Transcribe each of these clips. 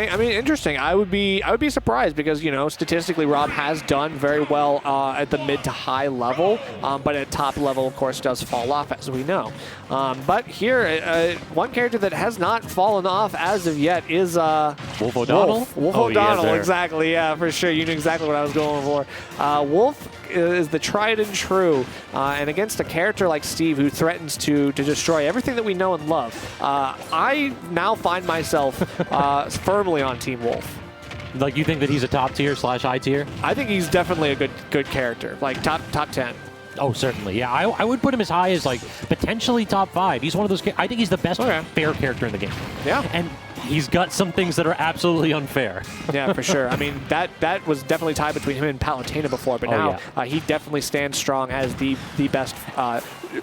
Okay, I mean, interesting. I would be surprised because, you know, statistically Rob has done very well at the mid to high level, but at top level, of course, does fall off, as we know. But here, one character that has not fallen off as of yet is Wolf O'Donnell? Wolf O'Donnell, exactly. Yeah, for sure. You knew exactly what I was going for. Wolf is the tried and true, and against a character like Steve who threatens to destroy everything that we know and love, I now find myself firmly on Team Wolf. Like, you think that he's a top tier / high tier? I think he's definitely a good character, like top 10. Oh, certainly. Yeah, I would put him as high as, like, potentially top 5. He's one of those. I think he's the best fair character in the game. Yeah. And he's got some things that are absolutely unfair. Yeah, for sure. I mean, that was definitely tied between him and Palutena before, but now he definitely stands strong as the best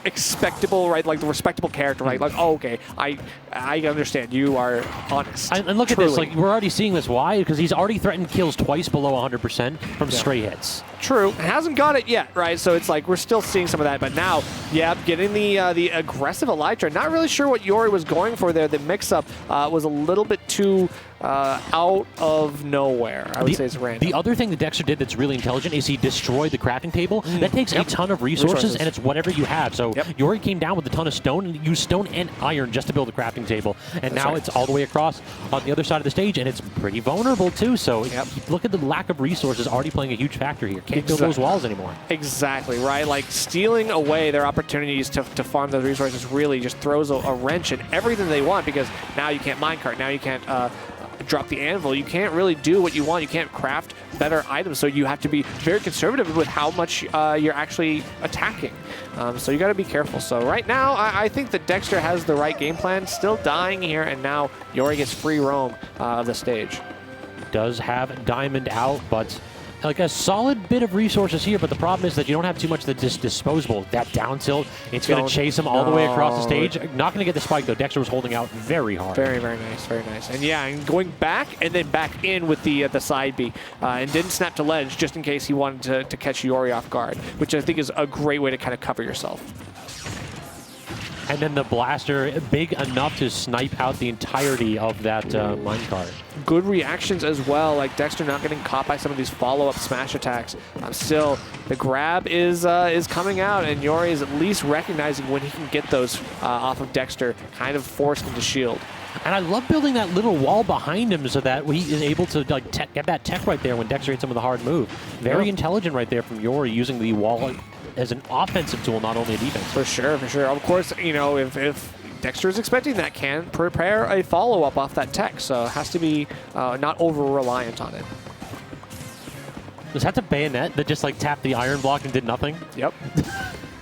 expectable, right? Like the respectable character, right? Like, oh, okay, I understand. You are honest. And look at this. Like, we're already seeing this. Why? Because he's already threatened kills twice below 100% from stray hits. True. Hasn't got it yet, right? So it's like we're still seeing some of that. But now, yeah, getting the aggressive Elytra. Not really sure what Yori was going for there. The mix-up was a little bit too out of nowhere, I would say it's random. The other thing that Dexter did that's really intelligent is he destroyed the crafting table. That takes a ton of resources, and it's whatever you have. So Yori came down with a ton of stone and used stone and iron just to build a crafting table. And now it's all the way across on the other side of the stage, and it's pretty vulnerable too. So look at the lack of resources already playing a huge factor here. Can't build those walls anymore. Exactly, right? Like stealing away their opportunities to farm those resources really just throws a wrench in everything they want, because now you can't minecart, now you can't drop the anvil, you can't really do what you want, you can't craft better items, so you have to be very conservative with how much you're actually attacking. So you got to be careful. So right now, I think that Dexter has the right game plan, still dying here, and now Yori gets free roam of the stage. Does have Diamond out, but like a solid bit of resources here, but the problem is that you don't have too much that's disposable. That down tilt, it's going to chase him all the way across the stage. Not going to get the spike, though. Dexter was holding out very hard. Very, very nice, very nice. And yeah, and going back and then back in with the side B, and didn't snap to ledge just in case he wanted to catch Yori off guard, which I think is a great way to kind of cover yourself. And then the blaster, big enough to snipe out the entirety of that minecart. Good reactions as well, like Dexter not getting caught by some of these follow-up smash attacks. Still, the grab is coming out, and Yori is at least recognizing when he can get those off of Dexter, kind of forced into shield. And I love building that little wall behind him so that he is able to like get that tech right there when Dexter hits him with a hard move. Very intelligent right there from Yori, using the wall as an offensive tool, not only a defense. For sure, for sure. Of course, you know, if Dexter is expecting that, can prepare a follow-up off that tech, so it has to be not over-reliant on it. Was that the bayonet that just like tapped the iron block and did nothing? Yep.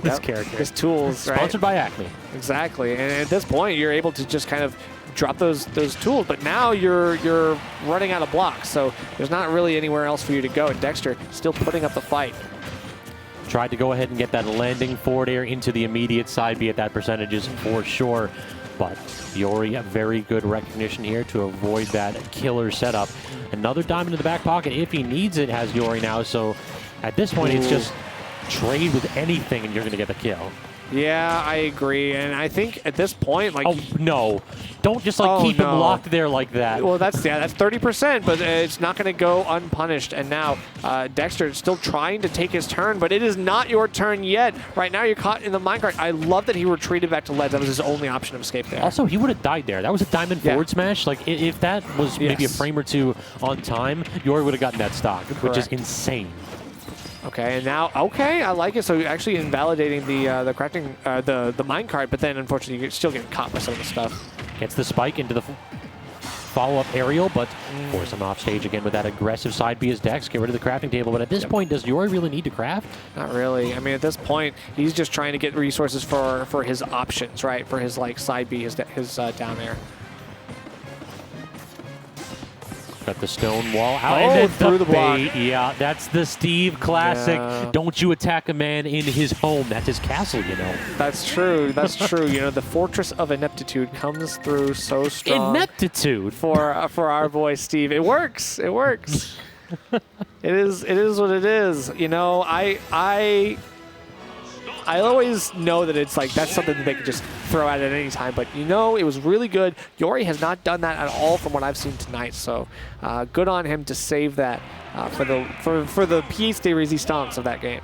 This character. His tools, right? Sponsored by Acme. Exactly, and at this point, you're able to just kind of drop those tools, but now you're running out of blocks, so there's not really anywhere else for you to go, and Dexter still putting up the fight. Tried to go ahead and get that landing forward air into the immediate side, be at that percentages for sure. But Yori, a very good recognition here to avoid that killer setup. Another diamond in the back pocket if he needs it, has Yori now. So at this point, it's just trade with anything and you're going to get the kill. Yeah, I agree, and I think at this point, like, oh no, don't just like keep him locked there like that. Well, that's 30%, but it's not going to go unpunished. And now Dexter is still trying to take his turn, but it is not your turn yet. Right now, you're caught in the minecart. I love that he retreated back to ledge. That was his only option of escape there. Also, he would have died there. That was a diamond forward smash. Like if that was maybe a frame or two on time, Yori would have gotten that stock, which is insane. Okay, and now, I like it. So actually invalidating the crafting, the minecart, but then unfortunately you're still getting caught by some of the stuff. Gets the spike into the follow-up aerial, but force him off stage again with that aggressive side B as Dex. Get rid of the crafting table, but at this point, does Yori really need to craft? Not really. I mean, at this point, he's just trying to get resources for his options, right? For his like side B, his down air. Got the stone wall out and then through the block. Yeah, that's the Steve classic. Yeah. Don't you attack a man in his home. That's his castle, you know. That's true. That's true. You know, the fortress of ineptitude comes through so strong. Ineptitude for our boy Steve. It works. It works. It is what it is. You know, I always know that it's like that's something that they could just throw at any time, but you know, it was really good. Yori has not done that at all from what I've seen tonight, so good on him to save that for the pièce de résistance of that game.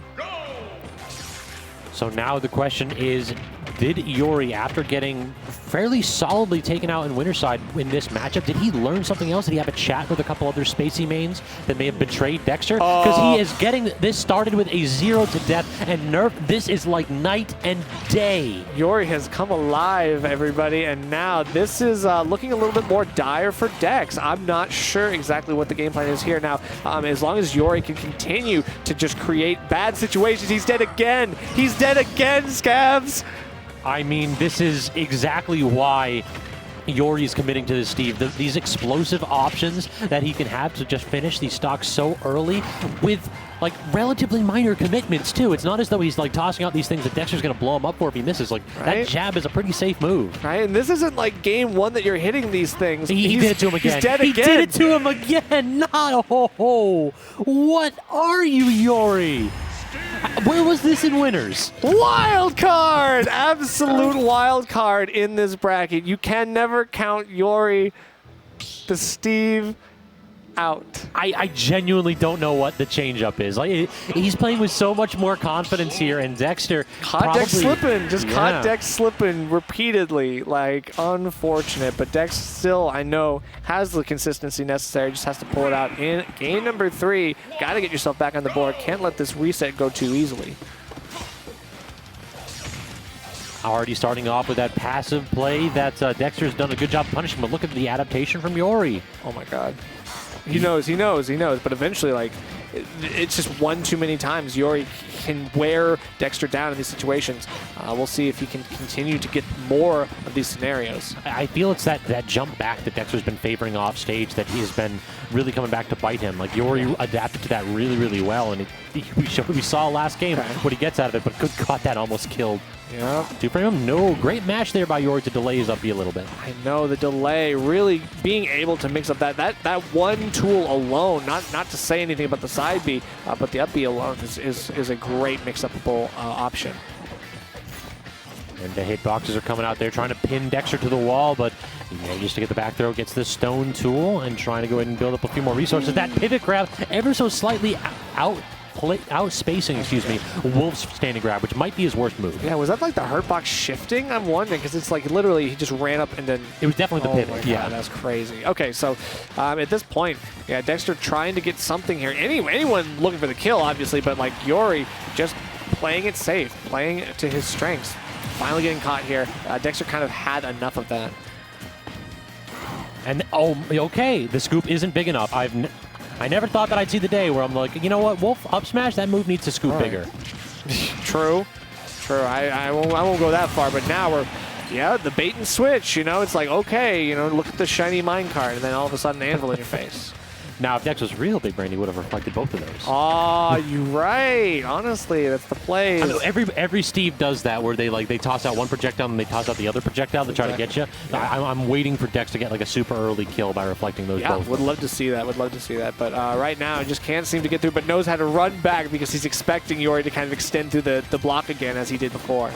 So now the question is, did Yori, after getting fairly solidly taken out in Winterside in this matchup, did he learn something else? Did he have a chat with a couple other spacey mains that may have betrayed Dexter? Because he is getting this started with a 0 to death, and Nerf, this is like night and day. Yori has come alive, everybody, and now this is looking a little bit more dire for Dex. I'm not sure exactly what the game plan is here now. As long as Yori can continue to just create bad situations, he's dead again. He's dead again, Scavs. I mean, this is exactly why Yori's committing to this, Steve. These explosive options that he can have to just finish these stocks so early with like relatively minor commitments too. It's not as though he's like tossing out these things that Dexter's going to blow him up for if he misses. Like that jab is a pretty safe move. Right, and this isn't like game one that you're hitting these things. He did it to him again. He's dead again. He did it to him again. Not What are you, Yori? Where was this in winners? Wild card! Absolute wild card in this bracket. You can never count Yori, the Steve, out. I genuinely don't know what the changeup is. Like he's playing with so much more confidence here, and Dexter caught Dex slipping. Just caught Dex slipping repeatedly. Like, unfortunate. But Dex still, I know, has the consistency necessary. Just has to pull it out in game number 3. Got to get yourself back on the board. Can't let this reset go too easily. Already starting off with that passive play that Dexter's done a good job punishing, but look at the adaptation from Yori. Oh my god. He knows, but eventually, like, it's just one too many times. Yori can wear Dexter down in these situations. We'll see if he can continue to get more of these scenarios. I feel it's that jump back that Dexter's been favoring off stage that he has been really coming back to bite him. Like, Yori adapted to that really, really well, and we saw last game what he gets out of it, but good God, that almost killed. Yeah. Two-frame him? No. Great match there by Yori to delay his up B a little bit. I know, the delay, really being able to mix up that one tool alone, not to say anything about the side B, but the up B alone is a great mix-upable option. And the hitboxes are coming out there trying to pin Dexter to the wall, but just to get the back throw, gets the stone tool and trying to go ahead and build up a few more resources. That pivot grab ever so slightly out-spacing, Wolf's standing grab, which might be his worst move. Yeah, was that like the hurt box shifting? I'm wondering, because it's like literally he just ran up and then... It was definitely the pivot. Yeah, that's crazy. Okay, so at this point, yeah, Dexter trying to get something here. Anyone looking for the kill, obviously, but like Yori just playing it safe, playing it to his strengths. Finally getting caught here. Dexter kind of had enough of that. And, okay, the scoop isn't big enough. I never thought that I'd see the day where I'm like, you know what, Wolf, up smash, that move needs to scoop bigger. True. I won't go that far, but now we're, the bait and switch, it's like, okay, look at the shiny minecart, and then all of a sudden anvil in your face. Now, if Dex was real big brain, he would have reflected both of those. Oh, you're right. Honestly, that's the play. Every Steve does that, where they toss out one projectile and they toss out the other projectile to try to get you. Yeah. I'm waiting for Dex to get like a super early kill by reflecting those both. Yeah, would love to see that. But right now, just can't seem to get through, but knows how to run back because he's expecting Yori to kind of extend through the block again as he did before.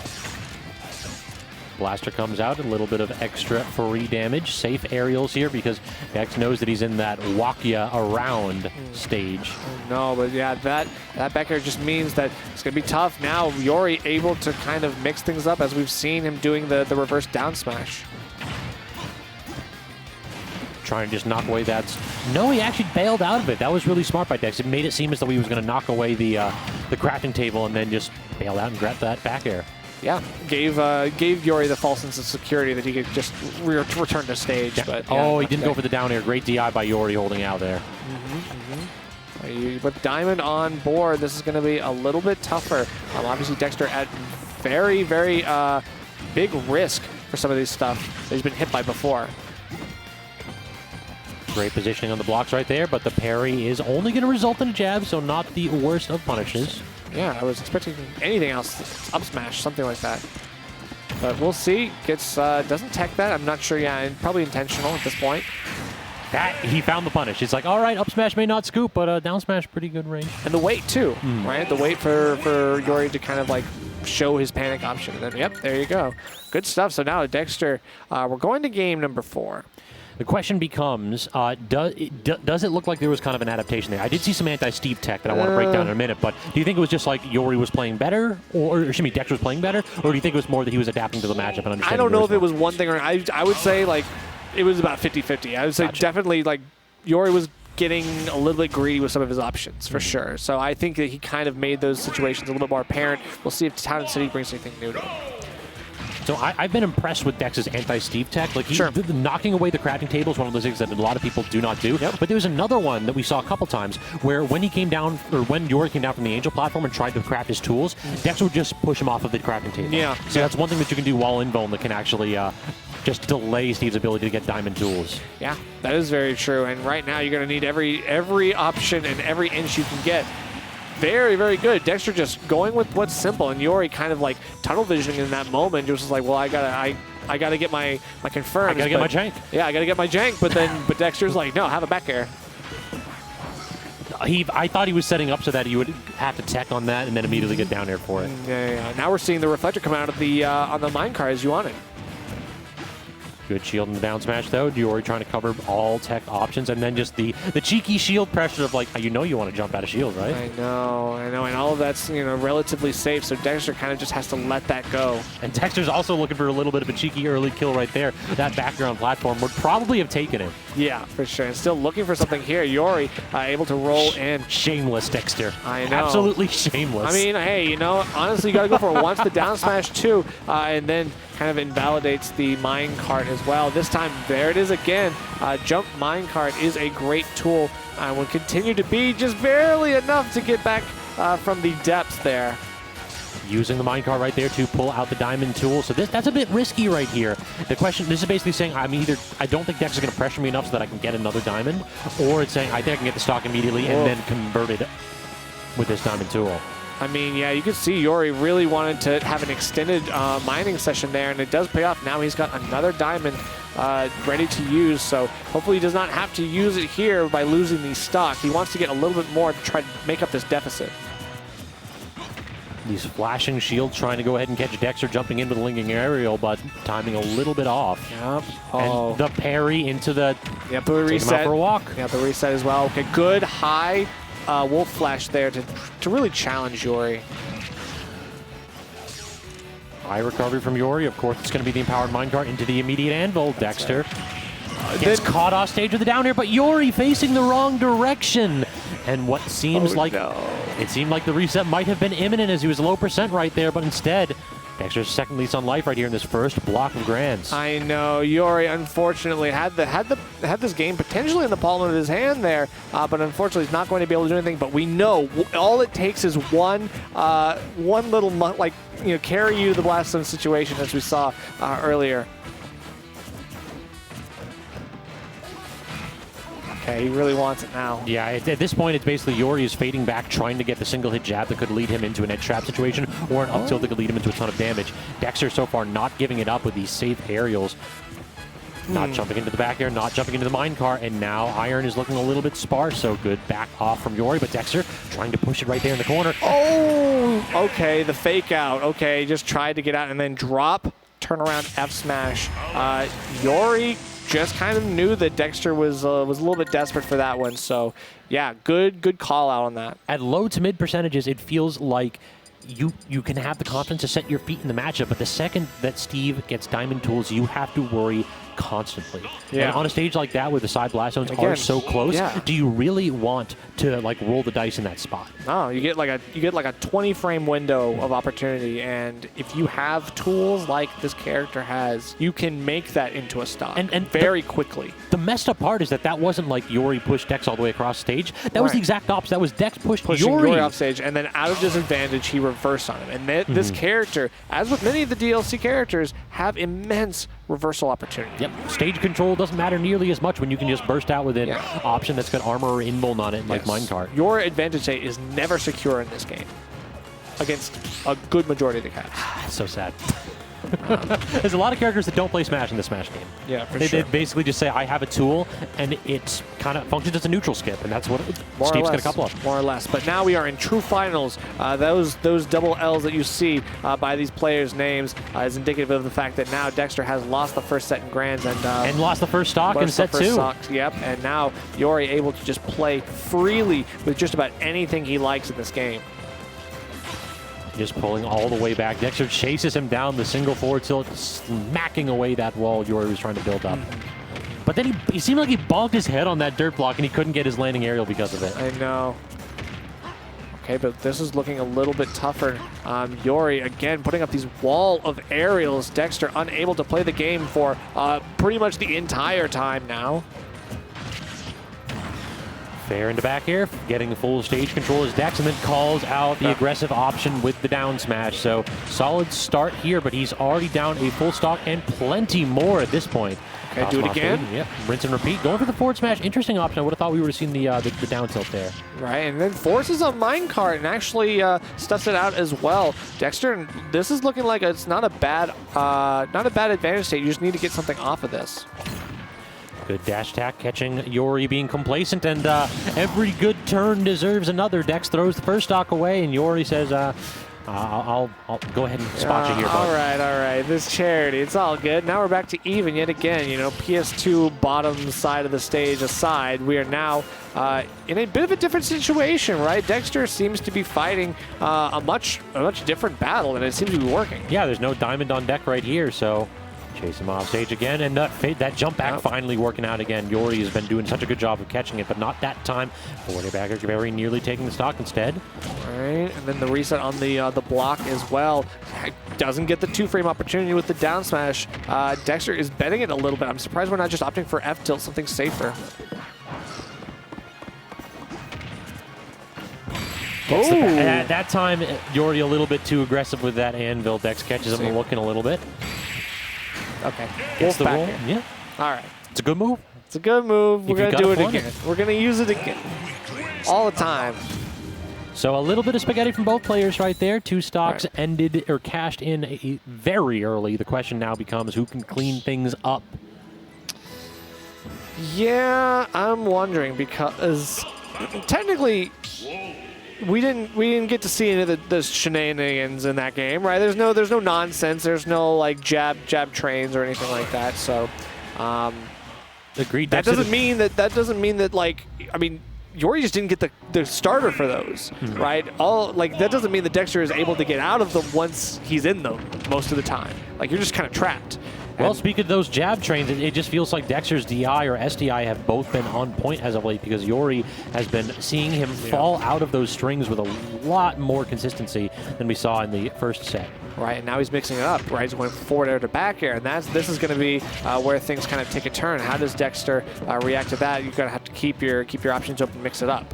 Blaster comes out, a little bit of extra free damage. Safe aerials here because Dex knows that he's in that walk ya around stage. No, but yeah, that back air just means that it's going to be tough. Now Yori able to kind of mix things up as we've seen him doing the reverse down smash. Trying to just knock away that. No, he actually bailed out of it. That was really smart by Dex. It made it seem as though he was going to knock away the crafting table and then just bail out and grab that back air. Yeah, gave Yori the false sense of security that he could just return to stage. Yeah. But yeah, he didn't go for the down air. Great DI by Yori holding out there. With Diamond on board, this is going to be a little bit tougher. Obviously, Dexter at very, very big risk for some of these stuff that he's been hit by before. Great positioning on the blocks right there, but the parry is only going to result in a jab, so not the worst of punishes. Yeah, I was expecting anything else, up smash, something like that. But we'll see. Gets doesn't tech that. I'm not sure. Yeah, probably intentional at this point. That he found the punish. It's like, all right, up smash may not scoop, but down smash pretty good range. And the weight too, right? The weight for Yori to kind of like show his panic option. And then, yep, there you go. Good stuff. So now Dexter, we're going to game number 4. The question becomes, does it look like there was kind of an adaptation there? I did see some anti-Steve tech that I want to break down in a minute, but do you think it was just like Yori was playing better, or excuse me, Dexter was playing better, or do you think it was more that he was adapting to the matchup and understanding? I don't know if it was one thing or I would say like it was about 50-50. I would say definitely like Yori was getting a little bit greedy with some of his options for sure. So I think that he kind of made those situations a little bit more apparent. We'll see if Town and City brings anything new to him. So I've been impressed with Dex's anti-Steve tech. Like, knocking away the crafting table is one of those things that a lot of people do not do. But there was another one that we saw a couple times where when he came down, or when Yori came down from the Angel platform and tried to craft his tools, Dexter would just push him off of the crafting table. So that's one thing that you can do while in Bone that can actually just delay Steve's ability to get diamond tools. Yeah, that is very true. And right now you're going to need every option and every inch you can get. Very, very good. Dexter just going with what's simple, and Yori kind of like tunnel visioning in that moment. Just like, well, I gotta get my confirms. I gotta get my jank. Yeah, I gotta get my jank. But Dexter's like, no, have a back air. I thought he was setting up so that he would have to tech on that and then immediately get down there for it. Yeah. Now we're seeing the reflector come out of the on the minecart as you want it. Good shield in the down smash, though. Yori trying to cover all tech options, and then just the cheeky shield pressure of, like, you want to jump out of shield, right? I know, and all of that's, relatively safe, so Dexter kind of just has to let that go. And Dexter's also looking for a little bit of a cheeky early kill right there. That background platform would probably have taken it. Yeah, for sure. And still looking for something here. Yori able to roll in. Shameless, Dexter. I know. Absolutely shameless. I mean, hey, honestly, you got to go for it once the down smash, too, and then kind of invalidates the minecart as well. This time, there it is again. Jump minecart is a great tool and will continue to be just barely enough to get back from the depths there. Using the minecart right there to pull out the diamond tool. So that's a bit risky right here. The question, this is basically saying I don't think Dex is going to pressure me enough so that I can get another diamond, or it's saying I think I can get the stock immediately and then convert it with this diamond tool. I mean, yeah, you can see Yori really wanted to have an extended mining session there, and it does pay off. Now he's got another diamond ready to use, so hopefully he does not have to use it here by losing the stock. He wants to get a little bit more to try to make up this deficit. These flashing shields trying to go ahead and catch Dexter, jumping in with a linking aerial, but timing a little bit off. Yep. And the parry into the... Yep, the reset. Take him out for a walk. Yeah, the reset as well. Okay, good high wolf flash there to really challenge Yori. High recovery from Yori. Of course, it's going to be the empowered minecart into the immediate anvil. Dexter gets caught off stage with the down air, but Yori facing the wrong direction. And what seems it seemed like the reset might have been imminent as he was low percent right there, but instead, Dexter's second lease on life right here in this first block of grands. I know Yori unfortunately had this game potentially in the palm of his hand there, but unfortunately he's not going to be able to do anything. But we know all it takes is one little carry you to the blast zone situation, as we saw earlier. Okay, he really wants it now. Yeah, at this point, it's basically Yori is fading back, trying to get the single hit jab that could lead him into an edge trap situation, or an up tilt that could lead him into a ton of damage. Dexter so far not giving it up with these safe aerials. Not jumping into the back air, not jumping into the minecart, and now Iron is looking a little bit sparse, so good back off from Yori, but Dexter trying to push it right there in the corner. Oh, okay, the fake out. Okay, just tried to get out and then drop, turn around, F smash. Yori just kind of knew that Dexter was a little bit desperate for that one. So, yeah, good call out on that. At low to mid percentages, it feels like you can have the confidence to set your feet in the matchup, but the second that Steve gets diamond tools, you have to worry constantly. Yeah. And on a stage like that where the side blast zones are so close, do you really want to roll the dice in that spot? No, you get like a 20 frame window of opportunity, and if you have tools like this character has, you can make that into a stock and very quickly. The messed up part is that wasn't like Yori pushed Dex all the way across stage. That was the exact opposite. That was Dex pushing Yori off stage, and then out of disadvantage, he reversed on him. And this character, as with many of the DLC characters, have immense reversal opportunity. Yep. Stage control doesn't matter nearly as much when you can just burst out with an option that's got armor or invuln on it, like minecart. Your advantage state is never secure in this game against a good majority of the cats. So sad. There's a lot of characters that don't play Smash in the Smash game. Yeah, for sure. They basically just say, I have a tool, and it kind of functions as a neutral skip, and that's what Steve's got a couple of. More or less. But now we are in true finals. Those double L's that you see by these players' names is indicative of the fact that now Dexter has lost the first set in Grands and lost the first stock in set 2. Yep, and now Yori able to just play freely with just about anything he likes in this game. Just pulling all the way back. Dexter chases him down the single forward tilt, smacking away that wall Yori was trying to build up. But then he seemed like he bonked his head on that dirt block and he couldn't get his landing aerial because of it. I know. Okay, but this is looking a little bit tougher. Yori, again, putting up these wall of aerials. Dexter unable to play the game for pretty much the entire time now. Fair into back air, getting the full stage control as Dex, and then calls out the aggressive option with the down smash. So solid start here, but he's already down a full stock and plenty more at this point. Okay, do it again. Yep, rinse and repeat. Going for the forward smash, interesting option. I would have thought we would have seen the down tilt there. Right, and then forces a minecart and actually stuffs it out as well. Dexter, this is looking like it's not a bad advantage state. You just need to get something off of this. Good dash attack, catching Yori being complacent, and every good turn deserves another. Dex throws the first stock away, and Yori says, I'll go ahead and spot you here, bud. All right. This charity, it's all good. Now we're back to even yet again. You know, PS2 bottom side of the stage aside, we are now in a bit of a different situation, right? Dexter seems to be fighting a much different battle, and it seems to be working. Yeah, there's no diamond on deck right here, so chase him off stage again, and that jump back finally working out again. Yori has been doing such a good job of catching it, but not that time. Forward backer very nearly taking the stock instead. All right, and then the reset on the block as well. Doesn't get the 2-frame opportunity with the down smash. Dexter is betting it a little bit. I'm surprised we're not just opting for F tilt, something safer. At that time, Yori a little bit too aggressive with that anvil. Dex catches him looking a little bit. Okay. Gets the roll. Yeah. All right. It's a good move. It's a good move. We're going to do it again. We're going to use it again. All the time. So a little bit of spaghetti from both players right there. 2 stocks ended or cashed in very early. The question now becomes who can clean things up. Yeah, I'm wondering because technically we didn't get to see any of the shenanigans in that game, right? There's no nonsense. There's no like jab trains or anything like that. So agreed. That doesn't mean that like, I mean, Yori just didn't get the starter for those, right? That doesn't mean that Dexter is able to get out of them once he's in them most of the time. Like, you're just kind of trapped. Well, speaking of those jab trains, it just feels like Dexter's DI or SDI have both been on point as of late because Yori has been seeing him fall out of those strings with a lot more consistency than we saw in the first set. Right, and now he's mixing it up, right? He's going forward air to back air, and this is going to be where things kind of take a turn. How does Dexter react to that? You're going to have to keep your options open, mix it up.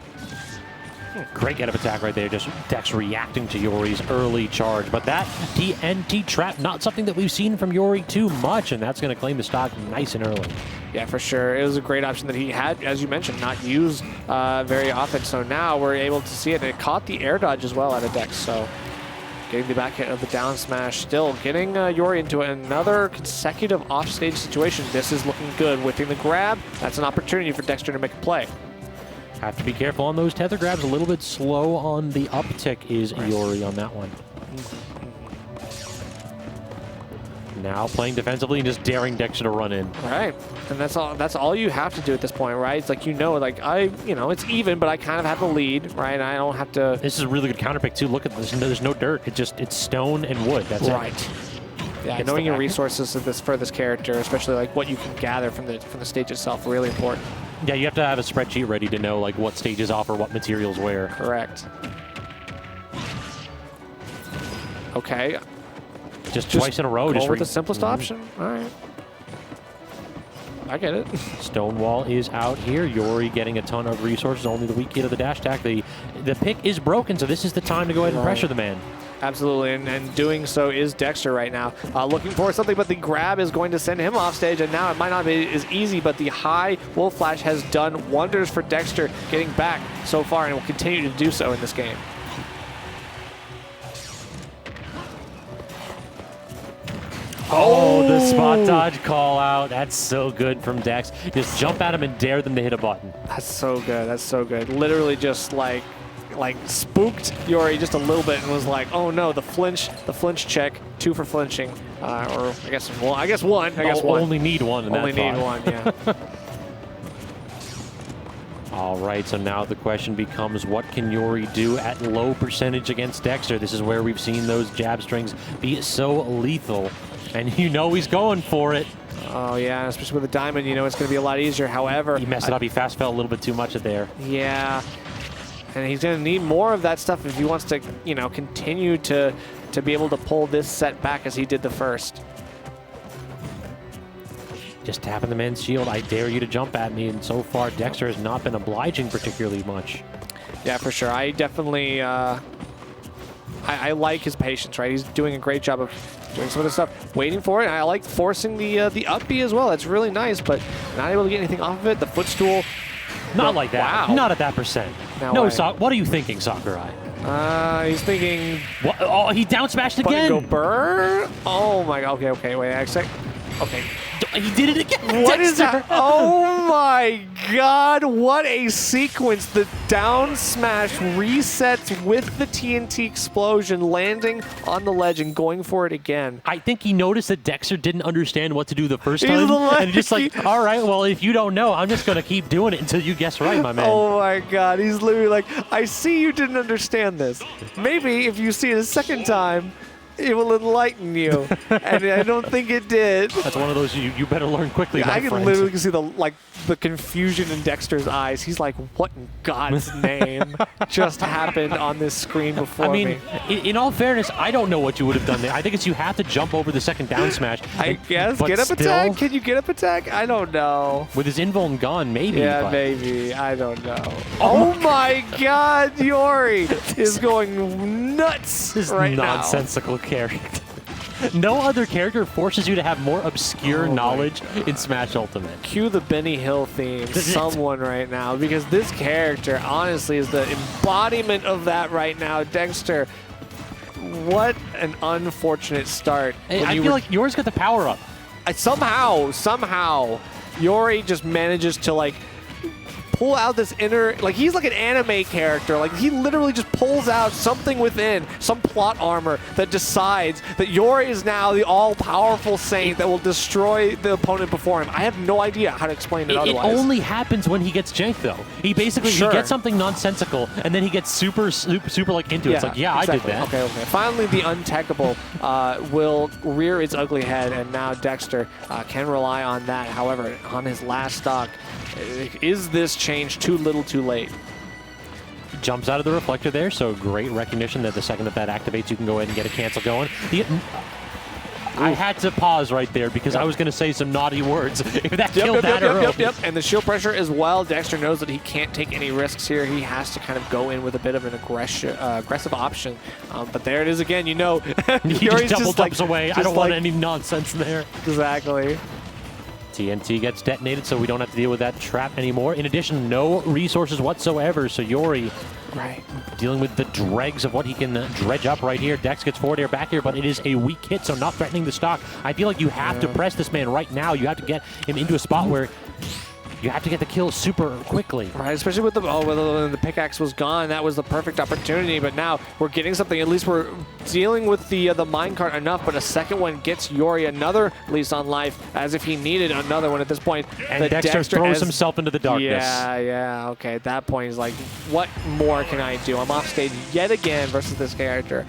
Great get up attack right there, just Dex reacting to Yori's early charge. But that TNT trap, not something that we've seen from Yori too much, and that's going to claim the stock nice and early. Yeah, for sure. It was a great option that he had, as you mentioned, not used very often. So now we're able to see it, and it caught the air dodge as well out of Dex. So getting the back hit of the down smash, still getting Yori into another consecutive offstage situation. This is looking good. Whipping the grab, that's an opportunity for Dexter to make a play. Have to be careful on those tether grabs. A little bit slow on the uptick is Yori on that one. Now playing defensively and just daring Dexter to run in. All right, and that's all you have to do at this point, right? It's like, it's even, but I kind of have the lead, right? I don't have to. This is a really good counter pick too. Look at this. There's no dirt. It's stone and wood. That's right. Yeah, knowing your resources for this character, especially like what you can gather from the stage itself, really important. Yeah, you have to have a spreadsheet ready to know like what stages offer what materials where. Correct. Okay. Just twice in a row. Just with the simplest option. All right. I get it. Stonewall is out here. Yori getting a ton of resources. Only the weak key to the dash attack. The pick is broken, so this is the time to go ahead and pressure the man. Absolutely, and doing so is Dexter right now. Looking for something, but the grab is going to send him off stage, and now it might not be as easy, but the high Wolf Flash has done wonders for Dexter getting back so far, and will continue to do so in this game. Oh, the spot dodge call out. That's so good from Dex. Just jump at him and dare them to hit a button. That's so good. That's so good. Literally just like spooked Yori just a little bit and was like, oh no, the flinch check, 2 for flinching, or I guess one. I guess one. Only need one. In only that need one. Yeah. All right, so now the question becomes, what can Yori do at low percentage against Dexter? This is where we've seen those jab strings be so lethal, and you know he's going for it. Oh yeah, especially with a diamond, you know it's going to be a lot easier. However, he messed it up. He fast fell a little bit too much there. Yeah, and he's going to need more of that stuff if he wants to, you know, continue to be able to pull this set back as he did the first. Just tapping the man's shield. I dare you to jump at me, and so far Dexter has not been obliging particularly much. Yeah, for sure. I definitely, I like his patience, right? He's doing a great job of doing some of this stuff, waiting for it. I like forcing the up B as well. That's really nice, but not able to get anything off of it. The footstool. Not like that. Wow. Not at that percent. No, what are you thinking, Sakurai? He's thinking... What? Oh, he down smashed again. Go burr. Oh my god. Okay, wait. Okay. He did it again. What is that? Oh my god, what a sequence. The down smash resets with the TNT explosion, landing on the ledge and going for it again. I think he noticed that Dexter didn't understand what to do the first time. And he's just like, all right, well, if you don't know, I'm just going to keep doing it until you guess right, my man. Oh my god, he's literally like, I see you didn't understand this. Maybe if you see it a second time, it will enlighten you, and I don't think it did. That's one of those you better learn quickly, yeah, my I can friend. literally see the confusion in Dexter's eyes. He's like, what in God's name just happened on this screen before me? I mean, in all fairness, I don't know what you would have done there. I think it's you have to jump over the second down smash. I guess. Get up attack? Can you get up attack? I don't know. With his invuln gone, maybe. Yeah, maybe. I don't know. Oh my God, Yori is going nuts right now. Nonsensical character. No other character forces you to have more obscure knowledge in Smash Ultimate. Cue the Benny Hill theme, someone right now, because this character honestly is the embodiment of that right now. Dexter, what an unfortunate start. Hey, I feel like Yori's got the power up. Somehow, Yori just manages to like pull out this inner, like he's like an anime character. Like he literally just pulls out something within, some plot armor that decides that Yori is now the all-powerful saint that will destroy the opponent before him. I have no idea how to explain it otherwise. It only happens when he gets janked, though. He basically he gets something nonsensical, and then he gets super like into it. It's like, yeah, exactly. I did that. Okay. Finally, the untechable will rear its ugly head, and now Dexter can rely on that. However, on his last stock, is this change too little too late? Jumps out of the reflector there, so great recognition that the second that activates, you can go ahead and get a cancel going. I had to pause right there because I was going to say some naughty words if that killed that early. And the shield pressure as well. Dexter knows that he can't take any risks here. He has to kind of go in with a bit of an aggressive option. But there it is again. You know, he just double dumps away. I don't want any nonsense there. Exactly. TNT gets detonated, so we don't have to deal with that trap anymore. In addition, no resources whatsoever, so Yori dealing with the dregs of what he can dredge up right here. Dex gets forward air back here, but it is a weak hit, so not threatening the stock. I feel like you have to press this man right now. You have to get him into a spot where you have to get the kill super quickly. Right, especially with when the pickaxe was gone. That was the perfect opportunity, but now we're getting something. At least we're dealing with the minecart enough, but a second one gets Yori another lease on life, as if he needed another one at this point. And Dexter throws himself into the darkness. Yeah, okay. At that point, he's like, what more can I do? I'm off stage yet again versus this character.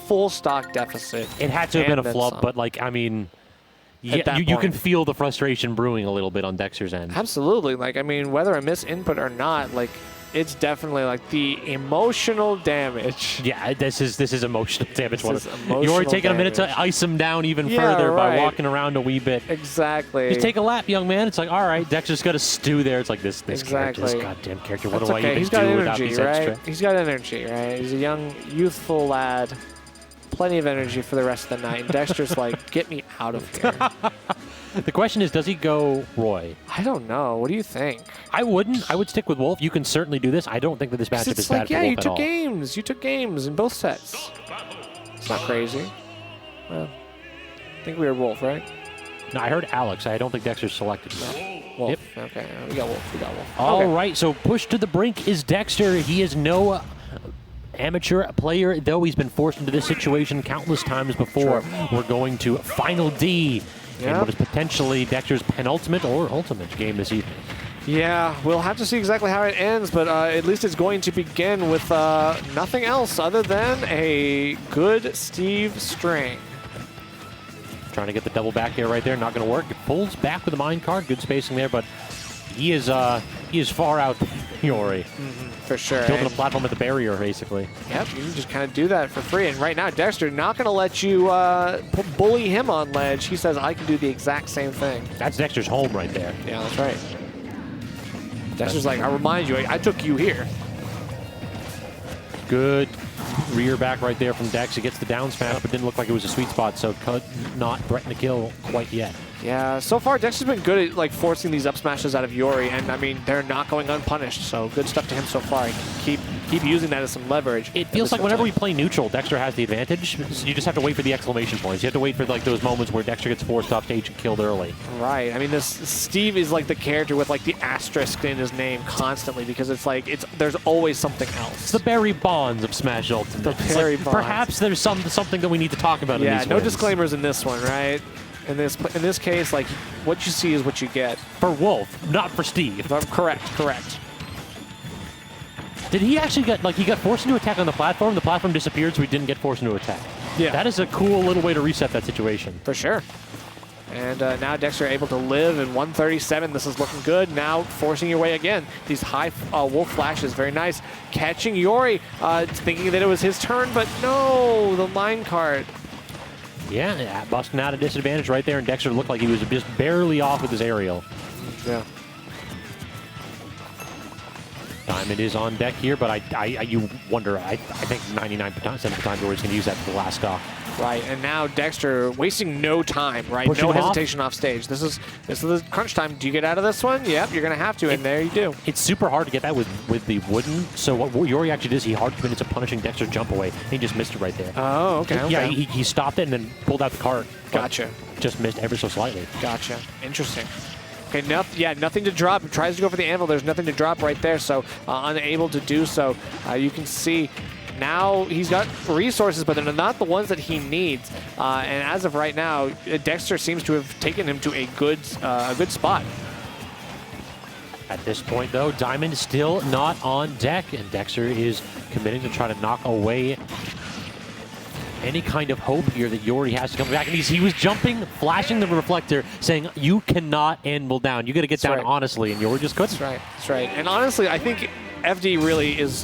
Full stock deficit. It had to have been a flub, but like, I mean... Yeah, you can feel the frustration brewing a little bit on Dexter's end. Absolutely. Like, I mean, whether I miss input or not, like, it's definitely like the emotional damage. Yeah, this is emotional damage. You're taking a minute to ice him down even further by walking around a wee bit. Exactly. Just take a lap, young man. It's like, all right, Dexter's got to stew there. It's like this goddamn character. What do I even do without these extra? He's got energy, right? He's a young, youthful lad. Plenty of energy for the rest of the night. Dexter's like, get me out of here. The question is, does he go Roy? I don't know. What do you think? I wouldn't. I would stick with Wolf. You can certainly do this. I don't think that this matchup is bad for Wolf at all. Yeah, you took games. You took games in both sets. It's not crazy. Well, think we heard Wolf, right? No, I heard Alex. I don't think Dexter's selected. No. Wolf. Yep. Okay, we got Wolf. We got Wolf. All right, so pushed to the brink is Dexter. He is no amateur player, though he's been forced into this situation countless times before. Sure. We're going to Final D in what is potentially Dexter's penultimate or ultimate game this evening. Yeah, we'll have to see exactly how it ends, but at least it's going to begin with nothing else other than a good Steve string. Trying to get the double back air right there, not going to work. It pulls back with the mine card, good spacing there, but he is far out Yori. For sure. Building a platform at the barrier, basically. Yep, you can just kind of do that for free. And right now, Dexter not going to let you bully him on ledge. He says, I can do the exact same thing. That's Dexter's home right there. Yeah, that's right. Dexter's like, I remind you, I took you here. Good rear back right there from Dex. He gets the down smash, but didn't look like it was a sweet spot, so could not threaten the kill quite yet. Yeah, so far Dexter's been good at like forcing these up smashes out of Yori, and I mean they're not going unpunished. So good stuff to him so far. Keep using that as some leverage. It feels like whenever we play neutral, Dexter has the advantage. So you just have to wait for the exclamation points. You have to wait for like those moments where Dexter gets forced off stage and killed early. Right. I mean, this Steve is like the character with like the asterisk in his name constantly because it's like there's always something else. It's the Barry Bonds of Smash Ultimate. The Barry Bonds. Perhaps there's something that we need to talk about. Yeah. In these no wins. Disclaimers in this one, right? In this case, like, what you see is what you get. For Wolf, not for Steve. Correct. Did he actually get, like, he got forced into attack on the platform disappeared, so he didn't get forced into attack. Yeah. That is a cool little way to reset that situation. For sure. And now Dexter able to live in 137. This is looking good. Now forcing your way again. These high Wolf flashes, very nice. Catching Yori, thinking that it was his turn, but no, the line card. Yeah, busting out a disadvantage right there, and Dexter looked like he was just barely off with his aerial. Yeah. Diamond is on deck here, but you wonder, I think 99% of the time Yori's going to use that for the last stock. Right, and now Dexter wasting no time, right? Pushing no hesitation off stage. This is the crunch time. Do you get out of this one? Yep, you're going to have to, and there you do. It's super hard to get that with the wooden, so what Yori actually does, he hard committed to punishing Dexter's jump away. He just missed it right there. Oh, okay. Yeah, he stopped it and then pulled out the cart. Gotcha. Just missed ever so slightly. Gotcha. Interesting. Okay, nothing to drop. He tries to go for the anvil. There's nothing to drop right there, so unable to do so. You can see now he's got resources, but they're not the ones that he needs. And as of right now, Dexter seems to have taken him to a good spot. At this point, though, Diamond still not on deck, and Dexter is committing to try to knock away any kind of hope here that Yori has to come back. And he was jumping, flashing the reflector, saying, you cannot anvil down. You got to get down honestly, and Yori just couldn't. That's right. And honestly, I think FD really is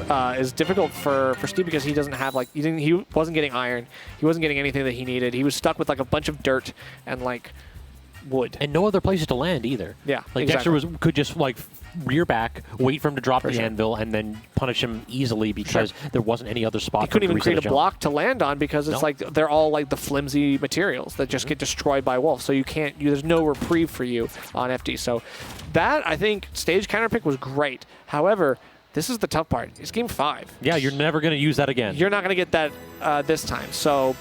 difficult for Steve because he doesn't have, like, he wasn't getting iron. He wasn't getting anything that he needed. He was stuck with, like, a bunch of dirt and, like, wood. And no other places to land either. Yeah, like exactly. Dexter could just, like, rear back, wait for him to drop the anvil, and then punish him easily because there wasn't any other spot. He couldn't even create a block to land on because it's like they're all like the flimsy materials that just get destroyed by Wolf. So you can't. There's no reprieve for you on FD. So that, I think, stage counterpick was great. However, this is the tough part. It's game 5. Yeah, you're never going to use that again. You're not going to get that this time. So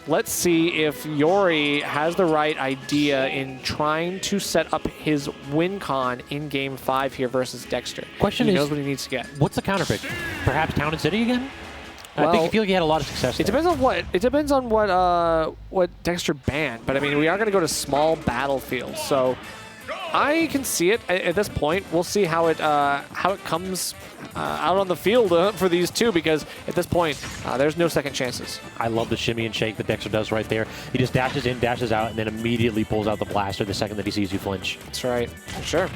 let's see if Yori has the right idea in trying to set up his win con in game 5 here versus Dexter. Question is, he knows what he needs to get. What's the counterpick? Perhaps Town and City again? Well, I feel like he had a lot of success there. It depends on what Dexter banned. But I mean, we are going to go to small battlefields. So I can see it at this point. We'll see how it comes out on the field for these two, because at this point, there's no second chances. I love the shimmy and shake that Dexter does right there. He just dashes in, dashes out, and then immediately pulls out the blaster the second that he sees you flinch. That's right. For sure.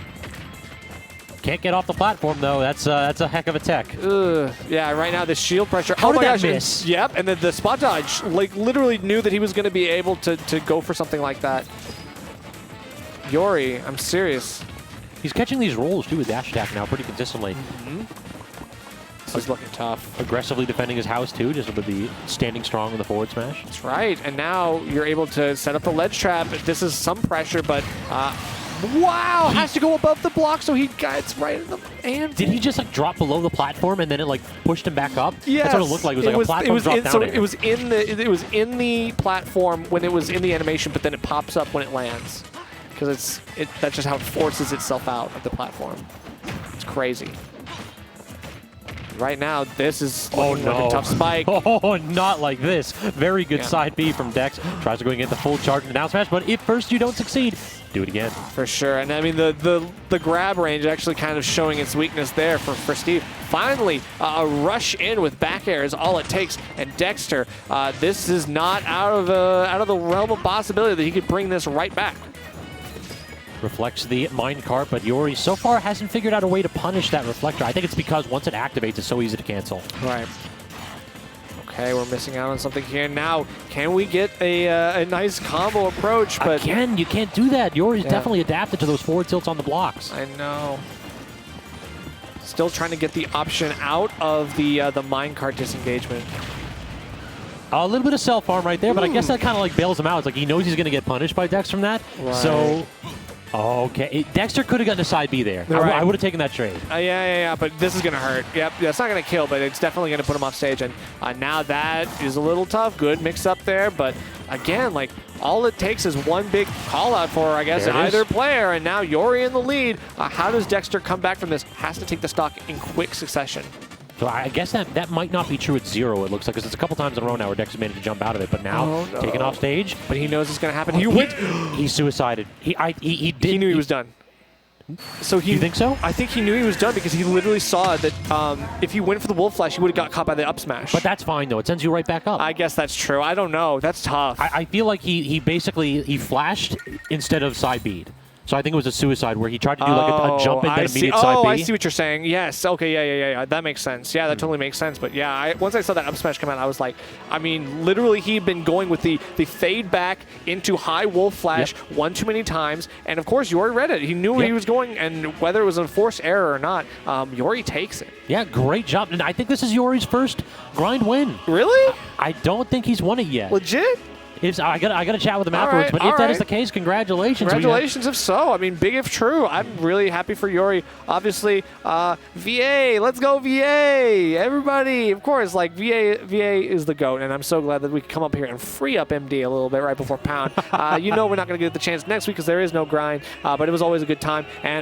Can't get off the platform, though. That's a heck of a tech. Yeah, right now, the shield pressure. How did that miss? Yep, and then the spot dodge, like, literally knew that he was going to be able to go for something like that. Yori, I'm serious. He's catching these rolls, too, with dash attack now pretty consistently. This is looking tough. Aggressively defending his house, too, just with the standing strong in the forward smash. That's right. And now you're able to set up the ledge trap. This is some pressure, but Wow, has to go above the block, so he gets right in the anvil. Did he just like drop below the platform and then it like pushed him back up? Yes. That's what it looked like. It was like a platform drop down. So it was in the platform when it was in the animation, but then it pops up when it lands. Because that's just how it forces itself out of the platform. It's crazy. Right now, this is looking like a tough spike. Oh, not like this. Very good side B from Dex. Tries to go and get the full charge and down smash, but if first you don't succeed, do it again. For sure. And I mean, the grab range actually kind of showing its weakness there for Steve. Finally, a rush in with back air is all it takes. And Dexter, this is not out of the realm of possibility that he could bring this right back. Reflects the minecart, but Yori so far hasn't figured out a way to punish that reflector. I think it's because once it activates, it's so easy to cancel. Right. Okay, we're missing out on something here. Now, can we get a nice combo approach? But again, you can't do that. Yori's definitely adapted to those forward tilts on the blocks. I know. Still trying to get the option out of the minecart disengagement. A little bit of self-harm right there, but I guess that kind of like bails him out. It's like he knows he's going to get punished by Dex from that. Right. So, okay. Dexter could have gotten a side B there. Right. I would have taken that trade. Yeah, but this is going to hurt. Yep, that's not going to kill, but it's definitely going to put him off stage. And now that is a little tough. Good mix-up there, but again, like, all it takes is one big call-out for, I guess, either player, and now Yori in the lead. How does Dexter come back from this? Has to take the stock in quick succession. So I guess that might not be true at 0, it looks like, because it's a couple times in a row now where Dexter managed to jump out of it, but now taken off stage. But he knows it's going to happen. He suicided. He knew he was done. So you think so? I think he knew he was done because he literally saw that if he went for the Wolf Flash, he would have got caught by the up smash. But that's fine, though. It sends you right back up. I guess that's true. I don't know. That's tough. I feel like he basically flashed instead of side B'd. So I think it was a suicide where he tried to do like a jump and then immediate side B. Oh, I see what you're saying. Yes. Okay. Yeah. That makes sense. Yeah, that totally makes sense. But yeah, once I saw that up smash come out, I was like, I mean, literally he'd been going with the fade back into high wolf flash one too many times. And of course, Yori read it. He knew where he was going, and whether it was a forced error or not, Yori takes it. Yeah, great job. And I think this is Yori's first grind win. Really? I don't think he's won it yet. Legit? I gotta chat with him afterwards, but if that is the case, congratulations. Congratulations if so. I mean, big if true. I'm really happy for Yori. Obviously, VA, let's go VA. Everybody, of course, like VA is the GOAT, and I'm so glad that we could come up here and free up MD a little bit right before Pound. You know we're not going to get the chance next week because there is no grind, but it was always a good time. And